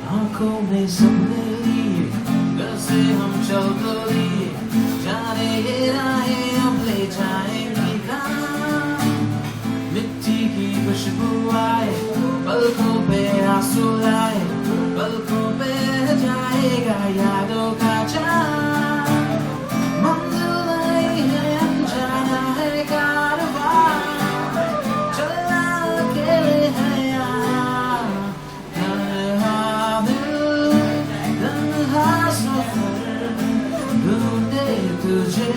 आंखों में सपने लिए घर से हम चल तो लिए, जाने ये राहें अब ले जाएंगी कहाँ। मिट्टी की खुशबू आए, पलकों पे आंसू लाए, पलकों पे रह जाएगा यादों का चाँद। मंजिल नहीं है अनजाना है कारवां, चलना अकेले है यहाँ। तन्हा दिल, तन्हा सफर, ढूंढे तुझे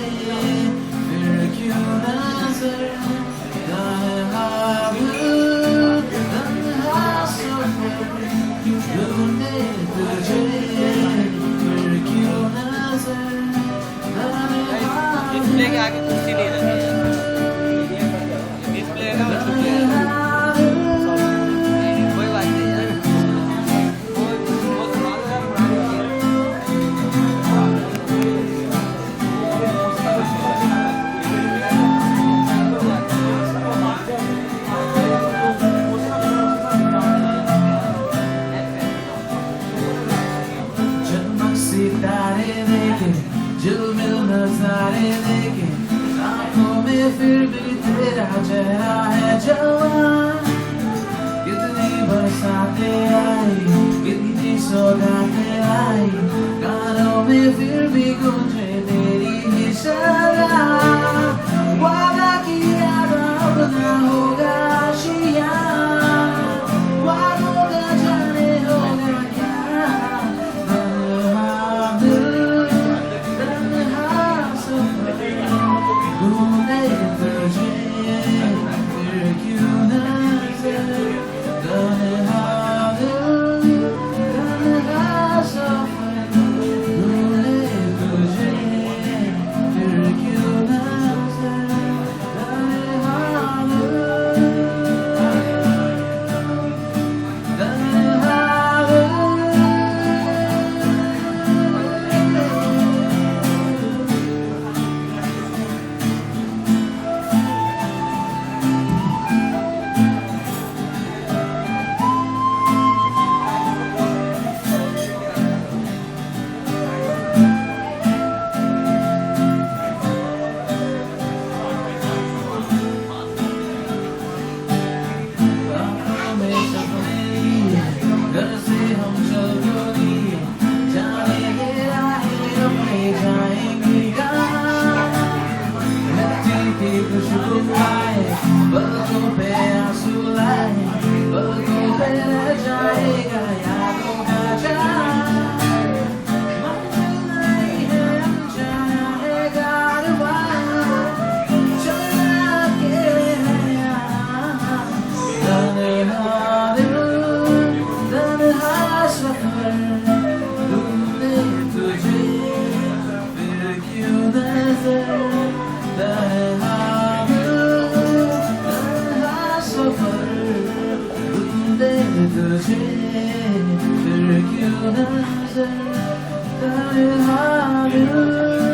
फिर क्यों नजर। तन्हा दिल, तन्हा सफर, ढूंढे तुझे फिर क्यों नजर। डिस्प्ले के आगे कुर्सी नहीं रखी है, डिस्प्ले का कोई बात नहीं यार, जगमग सितारे देखे, झिलमिल नजारे देखे, आंखों में फिर भी तेरा चेहरा है जवान। कितनी बरसातें आई, कितनी सौगातें आई, गानों में फिर भी गूंजे तेरी ही सदा। वादा किया अब ना होगा आशिया, वादों का जाने होगा क्या। तन्हा दिल, तन्हा सफर, ढूंढे तुझे फिर क्यों नजर। तन्हा दिल, तन्हा सफर, ढूंढे तुझे फिर क्यों नजर। तन्हा दिल, तन्हा दिल। आंखों में सपने लिए, घर से हम चल तो लिए, जाने ये राहें अब ले जाएंगी कहाँ। मिट्टी की खुशबू आए, पलकों पे आंसू लाए, पलकों पे रह जाएगा यादों का चाँद। मंजिल नहीं है अनजाना है कारवां, चलना अकेले है यहाँ। तन्हा दिल, तन्हा सफर, ढूंढे तुझे फिर क्यों नजर। तन्हा दिल, तन्हा सफर, ढूंढे तुझे फिर क्यों नजर। तन्हा दिल।